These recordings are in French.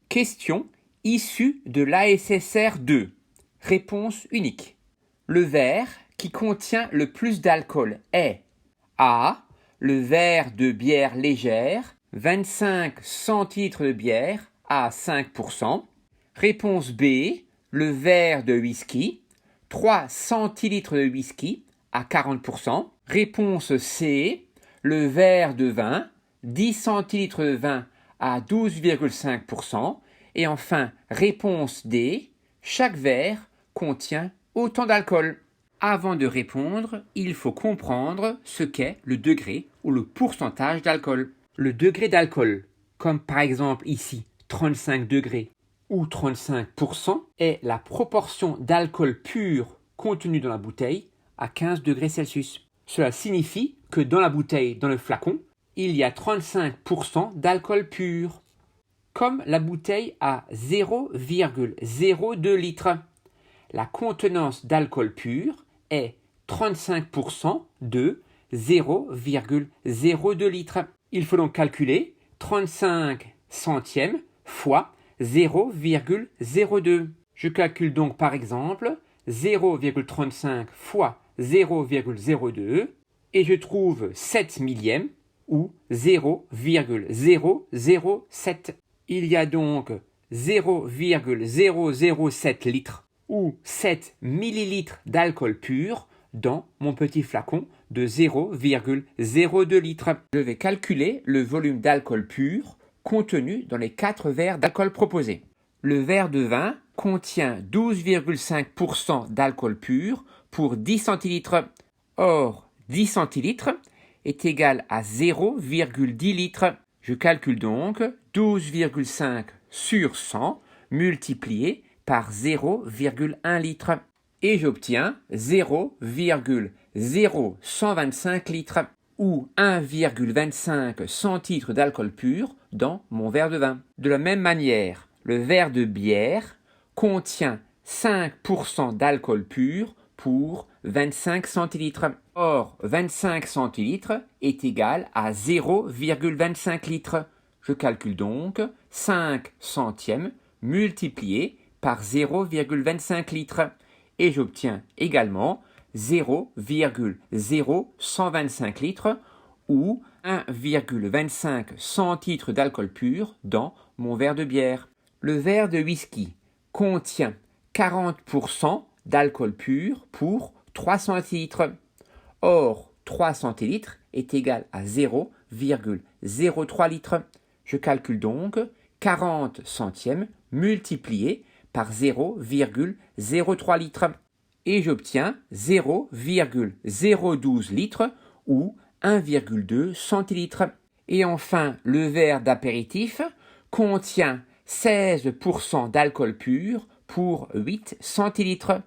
Question issue de l'ASSR 2. Réponse unique. Le verre qui contient le plus d'alcool est A. Le verre de bière légère, 25 centilitres de bière à 5%. Réponse B. Le verre de whisky, 3 centilitres de whisky à 40%. Réponse C. Le verre de vin, 10 centilitres de vin à 12,5%. Et enfin, réponse D. Chaque verre contient autant d'alcool. Avant de répondre, il faut comprendre ce qu'est le degré ou le pourcentage d'alcool. Le degré d'alcool, comme par exemple ici 35 degrés ou 35%, est la proportion d'alcool pur contenu dans la bouteille à 15 degrés Celsius. Cela signifie que dans la bouteille, dans le flacon, il y a 35% d'alcool pur. Comme la bouteille a 0,02 litres, la contenance d'alcool pur est 35% de 0,02 litres. Il faut donc calculer 35 centièmes fois 0,02. Je calcule donc par exemple 0,35 fois 0,02 et je trouve 7 millièmes ou 0,007. Il y a donc 0,007 litres ou 7 millilitres d'alcool pur dans mon petit flacon de 0,02 litres. Je vais calculer le volume d'alcool pur contenu dans les 4 verres d'alcool proposés. Le verre de vin contient 12,5% d'alcool pur pour 10 centilitres. Or, 10 centilitres est égal à 0,10 litres. Je calcule donc 12,5 sur 100 multiplié par 0,1 litre et j'obtiens 0,0125 litres ou 1,25 centilitres d'alcool pur dans mon verre de vin. De la même manière, le verre de bière contient 5% d'alcool pur pour 25 centilitres. Or, 25 centilitres est égal à 0,25 litres. Je calcule donc 5 centièmes multiplié par 0,25 litres et j'obtiens également 0,0125 litres ou 1,25 centilitres d'alcool pur dans mon verre de bière. Le verre de whisky contient 40% d'alcool pur pour 3 centilitres. Or, 3 centilitres est égal à 0,03 litres. Je calcule donc 40 centièmes multiplié par 0,03 litres et j'obtiens 0,012 litres ou 1,2 centilitres. Et enfin, le verre d'apéritif contient 16% d'alcool pur pour 8 centilitres.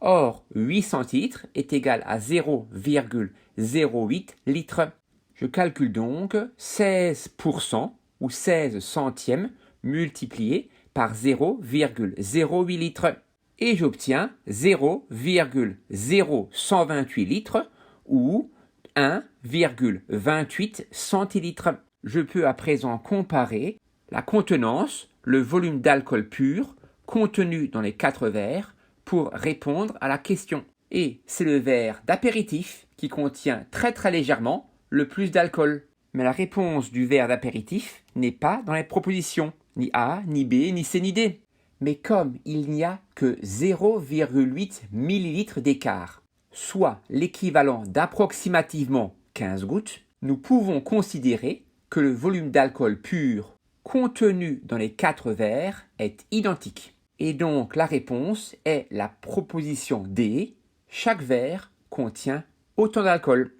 Or, 8 centilitres est égal à 0,08 litres. Je calcule donc 16% ou 16 centièmes multiplié par 0,08 litres et j'obtiens 0,0128 litres ou 1,28 centilitres. Je peux à présent comparer la contenance, le volume d'alcool pur contenu dans les 4 verres pour répondre à la question. Et c'est le verre d'apéritif qui contient très légèrement le plus d'alcool. Mais la réponse du verre d'apéritif n'est pas dans les propositions, ni A, ni B, ni C, ni D. Mais comme il n'y a que 0,8 ml d'écart, soit l'équivalent d'approximativement 15 gouttes, nous pouvons considérer que le volume d'alcool pur contenu dans les 4 verres est identique. Et donc la réponse est la proposition D. Chaque verre contient autant d'alcool.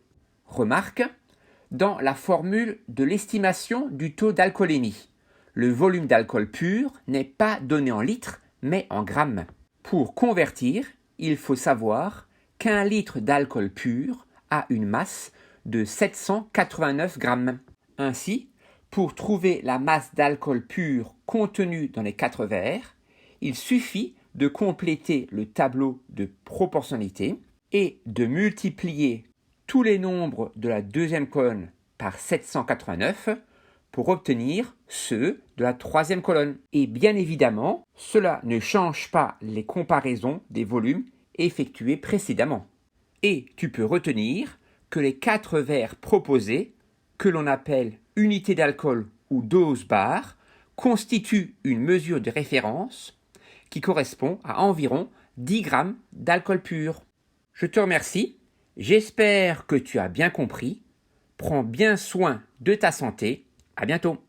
Remarque, dans la formule de l'estimation du taux d'alcoolémie, le volume d'alcool pur n'est pas donné en litres, mais en grammes. Pour convertir, il faut savoir qu'un litre d'alcool pur a une masse de 789 grammes. Ainsi, pour trouver la masse d'alcool pur contenue dans les 4 verres, il suffit de compléter le tableau de proportionnalité et de multiplier tous les nombres de la deuxième colonne par 789 pour obtenir ceux de la troisième colonne. Et bien évidemment, cela ne change pas les comparaisons des volumes effectués précédemment. Et tu peux retenir que les 4 verres proposés, que l'on appelle unité d'alcool ou dose bar, constituent une mesure de référence qui correspond à environ 10 grammes d'alcool pur. Je te remercie, j'espère que tu as bien compris. Prends bien soin de ta santé. À bientôt.